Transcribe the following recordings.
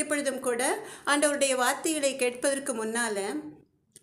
இப்பொழுதும் கூட ஆண்டவருடைய வார்த்தைகளை கேட்பதற்கு முன்னால்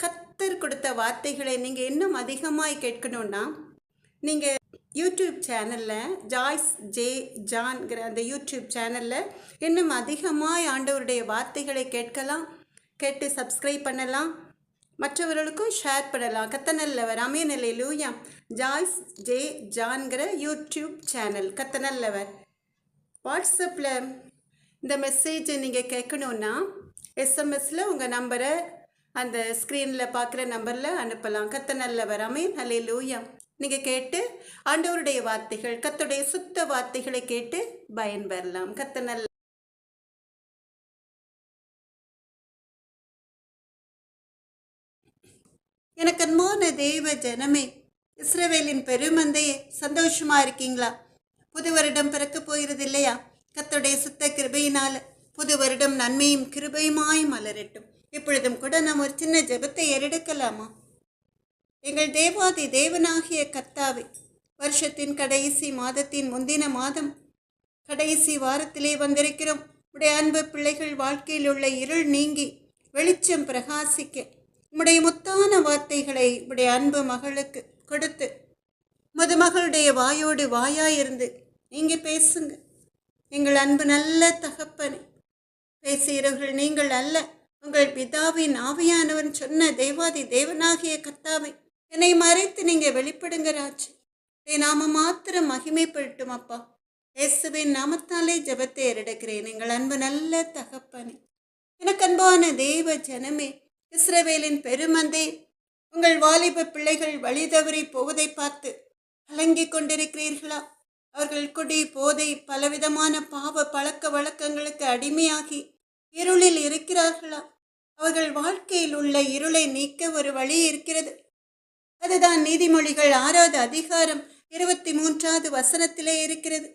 கர்த்தர் கொடுத்த வார்த்தைகளை நீங்கள் இன்னும் அதிகமாய் கேட்கணுன்னா நீங்கள் யூடியூப் சேனலில் ஜாய்ஸ் ஜே ஜான்கிற அந்த யூடியூப் சேனலில் இன்னும் அதிகமாய் ஆண்டவருடைய வார்த்தைகளை கேட்டு சப்ஸ்கிரைப் பண்ணலாம், மற்றவர்களுக்கும் ஷேர் பண்ணலாம். கத்தநல்லவர் ஆமென் அல்லேலூயா. ஜாய்ஸ் ஜே ஜான்கிற யூடியூப் சேனல் கத்தநல்லவர். வாட்ஸ்அப்பில் இந்த மெசேஜை நீங்கள் கேட்கணுன்னா எஸ்எம்எஸில் உங்கள் நம்பரை அந்த ஸ்க்ரீனில் பார்க்குற நம்பரில் அனுப்பலாம். கத்தநல்லவர் ஆமென் அல்லேலூயா. நீங்கள் கேட்டு ஆண்டவருடைய வார்த்தைகள், கர்த்தருடைய சுத்த வார்த்தைகளை கேட்டு பயன்பெறலாம். கத்தநல்ல எனக்கு அன்பான தேவ ஜனமே, இஸ்ரவேலின் பெருமந்தையே, சந்தோஷமா இருக்கீங்களா? புது வருடம் பிறக்க போகிறது இல்லையா? கர்த்தருடைய சுத்த கிருபையினால புது வருடம் நன்மையும் கிருபையுமாய் மலரட்டும். இப்பொழுதும் கூட நாம் ஒரு சின்ன ஜெபத்தை ஏறெடுக்கலாமா? எங்கள் தேவாதி தேவனாகிய கர்த்தாவே, வருஷத்தின் கடைசி மாதத்தின் முந்தின மாதம் கடைசி வாரத்திலே வந்திருக்கிறோம். உடைய அன்பு பிள்ளைகள் வாழ்க்கையில் உள்ள இருள் நீங்கி வெளிச்சம் பிரகாசிக்க உடைய முத்தான வார்த்தைகளை உடைய அன்பு மகளுக்கு கொடுத்து மதுமகளுடைய வாயோடு வாயாயிருந்து நீங்க பேசுங்க. எங்கள் அன்பு நல்ல தகப்பனை, பேசுகிறவர்கள் நீங்கள் அல்ல, உங்கள் பிதாவின் ஆவியானவன் சொன்ன தேவாதி தேவனாகிய கர்த்தாவை, என்னை மறைத்து நீங்க வெளிப்படுங்க ராஜ். என் நாம மாத்திரம் மகிமைப்படட்டும் அப்பா. இயேசுவின் நாமத்தாலே ஜெபத்தை ஏறெடுக்கிறேன். எங்கள் அன்பு நல்ல தகப்பனே, எனக்கு அன்பான தேவ ஜனமே, இஸ்ரவேலின் பெருமந்தே, உங்கள் வாலிப பிள்ளைகள் வழி தவறி போவதை பார்த்து கலங்கிக் கொண்டிருக்கிறீர்களா? அவர்கள் குடி, போதை, பலவிதமான பாவ பழக்க வழக்கங்களுக்கு அடிமையாகி இருளில் இருக்கிறார்களா? அவர்கள் வாழ்க்கையில் உள்ள இருளை நீக்க ஒரு வழி இருக்கிறது. அதுதான் நீதிமொழிகள் 6வது அதிகாரம் 23வது வசனத்திலே இருக்கிறது.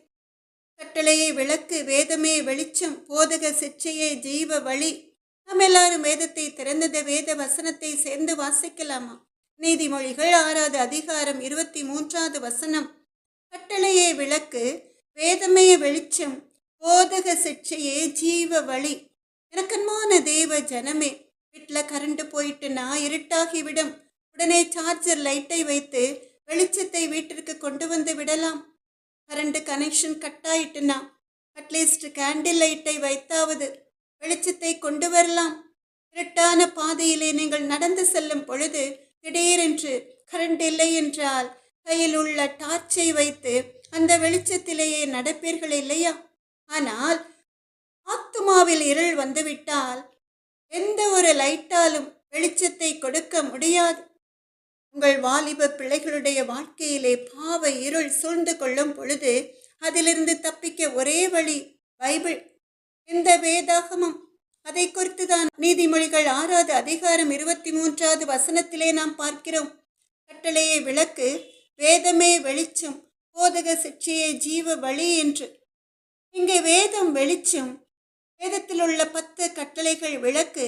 கட்டளையே விளக்கு, வேதமே வெளிச்சம், போதக சிச்சையே ஜீவ வழி. நாம் எல்லாரும் வேதத்தை திறந்தத வேத வசனத்தை சேர்ந்து வாசிக்கலாமா? நீதிமொழிகள் 6வது அதிகாரம் 23வது வசனம். கட்டளையே விளக்கு, வேதமே வெளிச்சம், போதக சிச்சையே ஜீவ வழி. எனக்கன்மான தேவ ஜனமே, வீட்டில் கரண்ட் போயிட்டுனா இருட்டாகிவிடும். உடனே சார்ஜர் லைட்டை வைத்து வெளிச்சத்தை வீட்டிற்கு கொண்டு வந்து விடலாம். கரண்ட் கனெக்ஷன் கட் ஆயிட்டுனா அட்லீஸ்ட் கேண்டில் லைட்டை வைத்தாவது வெளிச்சத்தை கொண்டு வரலாம். இருட்டான பாதையிலே நீங்கள் நடந்து செல்லும் பொழுது திடீரென்று கரண்ட் இல்லை என்றால் கையில் உள்ள டார்ச்சை வைத்து அந்த வெளிச்சத்திலேயே நடப்பீர்கள் இல்லையா? ஆனால் ஆத்துமாவில் இருள் வந்துவிட்டால் எந்த ஒரு லைட்டாலும் வெளிச்சத்தை கொடுக்க முடியாது. உங்கள் வாலிப பிள்ளைகளுடைய வாழ்க்கையிலே பாவ இருள் சூழ்ந்து கொள்ளும் பொழுது அதிலிருந்து தப்பிக்க ஒரே வழி பைபிள், இந்த வேதாகமம். அதை குறித்துதான் நீதிமொழிகள் 6வது அதிகாரம் 23வது வசனத்திலே நாம் பார்க்கிறோம். கட்டளையே விளக்கு, வேதமே வெளிச்சம், போதக சிச்சையே ஜீவ வழி என்று. இங்கே வேதம் வெளிச்சம், வேதத்தில் உள்ள 10 கட்டளைகள் விளக்கு,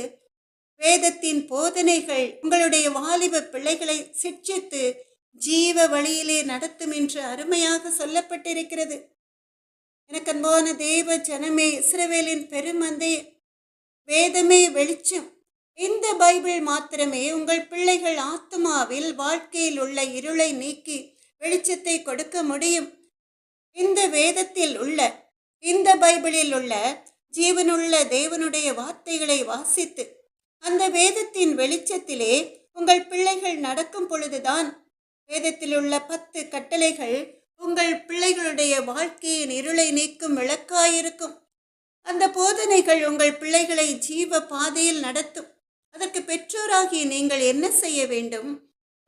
வேதத்தின் போதனைகள் உங்களுடைய வாலிப பிள்ளைகளை சிட்சித்து ஜீவ வழியிலே நடத்தும் என்று அருமையாக சொல்லப்பட்டிருக்கிறது. எனக்கு அன்பான தேவ ஜனமே, இஸ்ரவேலின் பெருமந்தே, வேதமே வெளிச்சம். இந்த பைபிள் மாத்திரமே உங்கள் பிள்ளைகள் ஆத்மாவில் வாழ்க்கையில் உள்ள இருளை நீக்கி வெளிச்சத்தை கொடுக்க முடியும். இந்த வேதத்தில் உள்ள, இந்த பைபிளில் உள்ள ஜீவனுள்ள தேவனுடைய வார்த்தைகளை வாசித்து அந்த வேதத்தின் வெளிச்சத்திலே உங்கள் பிள்ளைகள் நடக்கும் பொழுதுதான் வேதத்தில் உள்ள 10 கட்டளைகள் உங்கள் பிள்ளைகளுடைய வாழ்க்கையின் இருளை நீக்கும் விளக்காயிருக்கும். அந்த போதனைகள் உங்கள் பிள்ளைகளை ஜீவ பாதையில் நடத்தும். அதற்கு பெற்றோராகிய நீங்கள் என்ன செய்ய வேண்டும்?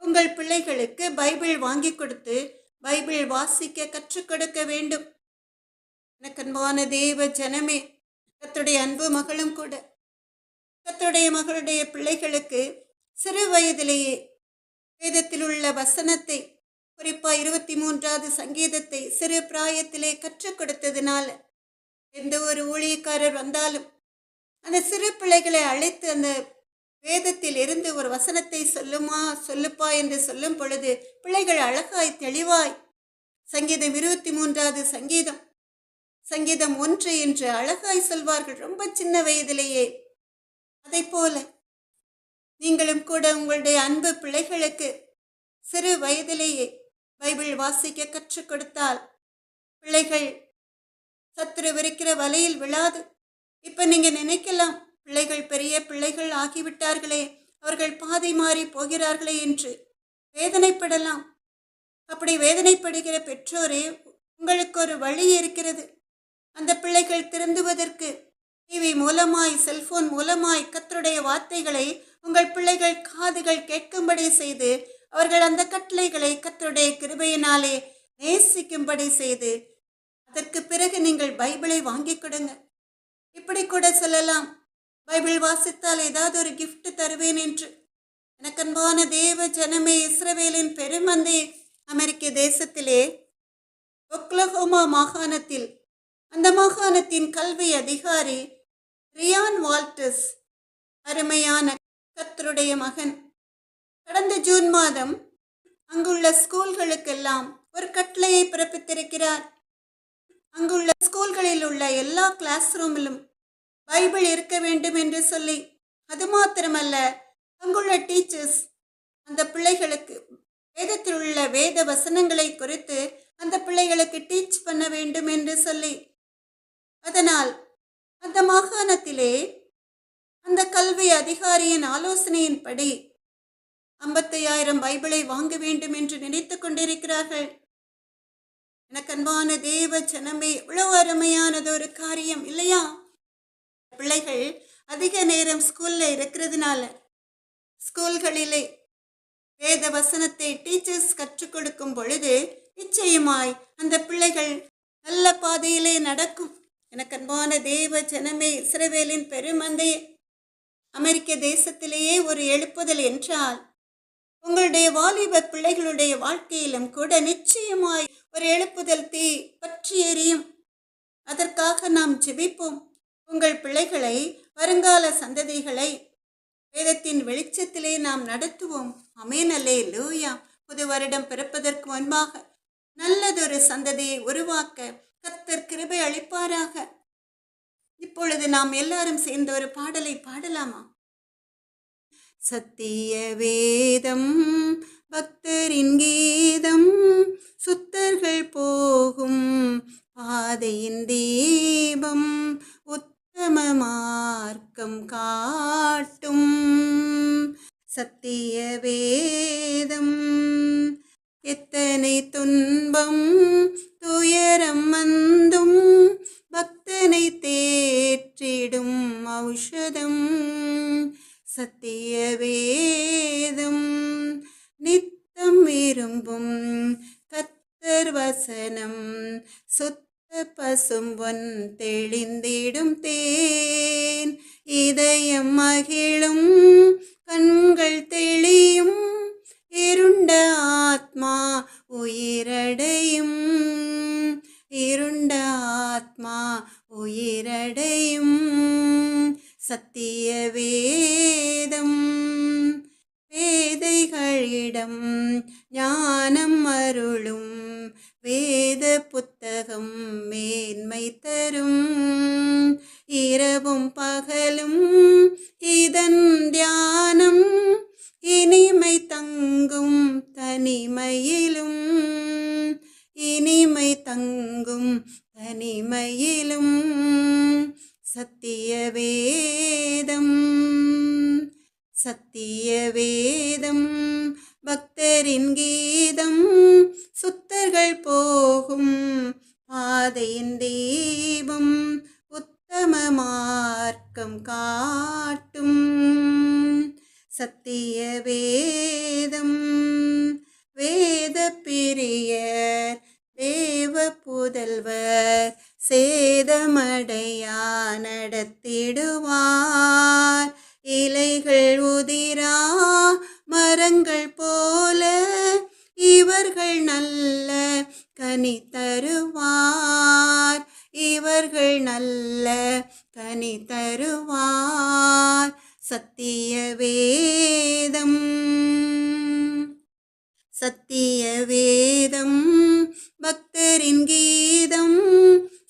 உங்கள் பிள்ளைகளுக்கு பைபிள் வாங்கி கொடுத்து பைபிள் வாசிக்க கற்றுக் கொடுக்க வேண்டும். எனக்கு அன்பான தேவ ஜனமே, கர்த்தருடைய அன்பு மகளும் கூட, கர்த்தருடைய மகளுடைய பிள்ளைகளுக்கு சிறு வயதிலேயே வேதத்தில் உள்ள வசனத்தை, குறிப்பா 23வது சங்கீதத்தை சிறு பிராயத்திலே கற்றுக் கொடுத்ததினால எந்த ஒரு ஊழியக்காரர் வந்தாலும் அந்த சிறு பிள்ளைகளை அழைத்து அந்த வேதத்தில் இருந்து ஒரு வசனத்தை சொல்லுப்பா என்று சொல்லும் பொழுது பிள்ளைகள் அழகாய் தெளிவாய் சங்கீதம் 23வது சங்கீதம் சங்கீதம் 1 என்று அழகாய் சொல்வார்கள் ரொம்ப சின்ன வயதிலேயே. அதை போல நீங்களும் கூட உங்களுடைய அன்பு பிள்ளைகளுக்கு சிறு வயதிலேயே பைபிள் வாசிக்க கற்றுக் கொடுத்தால் பிள்ளைகள் சத்துரு விரிக்கிற வலையில் விழாது. இப்ப நீங்க நினைக்கலாம், பிள்ளைகள் பெரிய பிள்ளைகள் ஆகிவிட்டார்களே, அவர்கள் பாதை மாறி போகிறார்களே என்று வேதனைப்படலாம். அப்படி வேதனைப்படுகிற பெற்றோரே, உங்களுக்கு ஒரு வழி இருக்கிறது. அந்த பிள்ளைகள் திருந்துவதற்கு டிவி மூலமாய், செல்போன் மூலமாய் கர்த்தருடைய வார்த்தைகளை உங்கள் பிள்ளைகள் காதுகள் கேட்கும்படி செய்து, அவர்கள் அந்த கட்டளைகளை கர்த்தருடைய கிருபையினாலே நேசிக்கும்படி செய்து, அதற்கு பிறகு நீங்கள் பைபிளை வாங்கி கொடுங்க. இப்படி கூட சொல்லலாம், பைபிள் வாசித்தால் ஏதாவது ஒரு கிஃப்ட் தருவேன் என்று. எனக்கன்பான தேவ ஜனமே, இஸ்ரவேலின் பெருமந்தே, அமெரிக்க தேசத்திலே ஒக்லஹோமா மாகாணத்தில் அந்த மாகாணத்தின் கல்வி அதிகாரி ரியான் வால்டஸ், அருமையான கர்த்தருடைய மகன், கடந்த ஜூன் மாதம் அங்குள்ள ஸ்கூல்களுக்கெல்லாம் ஒரு கட்டளையை பிறப்பித்திருக்கிறார். அங்குள்ள ஸ்கூல்களில் உள்ள எல்லா கிளாஸ் ரூமிலும் பைபிள் இருக்க வேண்டும் என்று சொல்லி, அது மாத்திரமல்ல, அங்குள்ள டீச்சர்ஸ் அந்த பிள்ளைகளுக்கு வேதத்தில் உள்ள வேத வசனங்களை குறித்து அந்த பிள்ளைகளுக்கு டீச் பண்ண வேண்டும் என்று சொல்லி, அதனால் அந்த மாகாணத்திலே அந்த கல்வி அதிகாரியின் ஆலோசனையின்படி 55,000 பைபிளை வாங்க வேண்டும் என்று நினைத்து கொண்டிருக்கிறார்கள். எனக்கு அன்பான தேவ ஜனமே, இவ்வளவு அருமையானது ஒரு காரியம் இல்லையா? பிள்ளைகள் அதிக நேரம் ஸ்கூல்ல இருக்கிறதுனால ஸ்கூல்களிலே வேத வசனத்தை டீச்சர்ஸ் கற்றுக் கொடுக்கும் பொழுது நிச்சயமாய் அந்த பிள்ளைகள் நல்ல பாதையிலே நடக்கும். எனக்கு அன்பான தேவ ஜனமே, இஸ்ரவேலின் பெருமந்தையே, அமெரிக்க தேசத்திலேயே ஒரு எழுப்புதல் என்றால் உங்களுடைய வாலிப பிள்ளைகளுடைய வாழ்க்கையிலும் கூட நிச்சயமாய் ஒரு எழுப்புதல் தீ பற்றி எரியும். அதற்காக நாம் ஜெபிப்போம். உங்கள் பிள்ளைகளை, வருங்கால சந்ததிகளை வேதத்தின் வெளிச்சத்திலே நாம் நடத்துவோம். ஆமென், அல்லேலூயா. புது வருடம் பிறப்பதற்கு முன்பாக நல்லதொரு சந்ததியை உருவாக்க கர்த்தர் கிருபை அளிப்பாராக. இப்பொழுது நாம் எல்லாரும் சேர்ந்து ஒரு பாடலை பாடலாமா? சத்திய வேதம் பக்தரின் கீதம், சுத்தர்கள் போகும் பாதையின் தீபம், உத்தம மார்க்கம் காட்டும். சத்திய வேதம் எத்தனை துன்பம் துயரம் வந்தும் பக்தனை தேற்றிடும் ஔஷதம். சத்திய வேதம் நித்தம் விரும்பும் கர்த்தர் வசனம், சுத்த பசும்பொன் தெளிந்திடும் தேன், இதயம் மகிழும் கண்கள் தெளியும், இருண்ட ஆத்மா உயிரடையும், இருண்ட ஆத்மா உயிரடையும். சத்திய வேதம் வேதைகளிடம் ஞானம் அருளும், வேத புத்தகம் மேன்மை தரும், இரவும் பகலும் இதன் தியானம், இனிமை தங்கும் தனிமையிலும், இனிமை தங்கும் தனிமையிலும். சத்திய வேதம், சத்திய வேதம் பக்தரின் கீதம், சுத்தர்கள் போகும் பாதையின் தீபம், உத்தம மார்க்கம் காட்டும். சத்திய வேதம் வேத பிரியர் தேவ புதல்வர், சேதமடையா நடத்திடுவார், இலைகள் உதிரா மரங்கள் போல இவர்கள் நல்ல கனி தருவார், இவர்கள் நல்ல கனி தருவார். சத்திய வேதம், சத்திய வேதம் பக்தரின் கீதம்,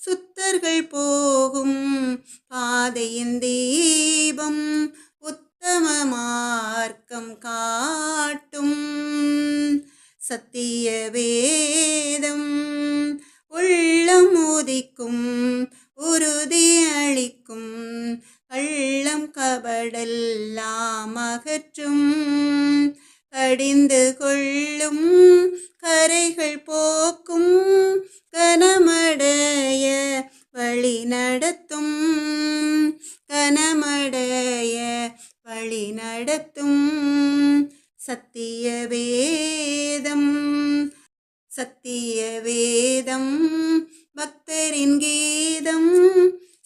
சுத்தர்கள் போகும் பாதையின் தீபம் உத்தம மார்க்கம் காட்டும். சத்திய வேதம் உள்ளம் உதிக்கும் உறுதி அளிக்கும் கள்ளம் கபடெல்லாம் அகற்றும். கடிந்து கொள்ளும் கரைகள் போக்கும் கனமடைய வழி நடத்தும். கனமடைய வழி நடத்தும். சத்திய வேதம் சத்திய வேதம் பக்தரின் கீதம்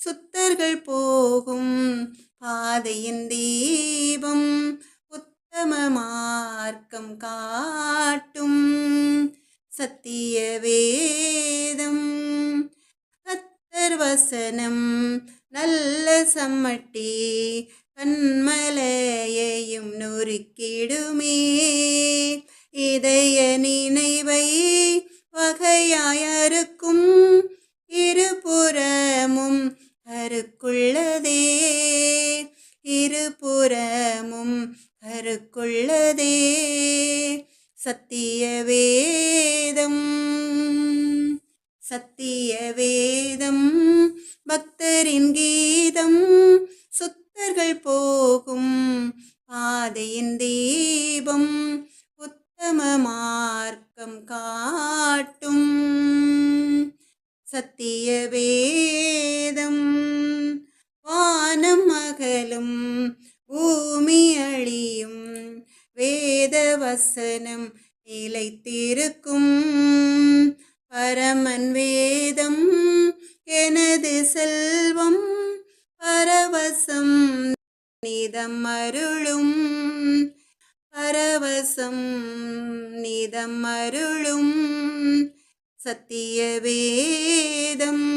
சுத்தர்கள் போகும் பாதையின் தீபம் உத்தம மார்க்கம் காட்டும். சத்திய வேதம் கர்த்தர் வசனம் நல்ல சம்மட்டி கண்மலையையும் நொறுக்கிடுமே. இதய நினைவை வகையாயறுக்கும் இருபுறமும் கருக்குள்ளதே. இருபுறமும் கருக்குள்ளதே. சத்திய வேதம் சத்திய வேதம் பக்தரின் கீதம் சுத்தர்கள் போகும் பாதையின் தீபம் உத்தம மார்க்கம் காட்டும். சத்திய வேதம் வானம் அகலும் பூமி அழியும் வேத வசனம் நிலைத்திருக்கும். பரமன் வேதம் எனது செல்வம் பரவசம் நிதம் அருளும். பரவசம் நிதம் அருளும். சத்திய வேதம்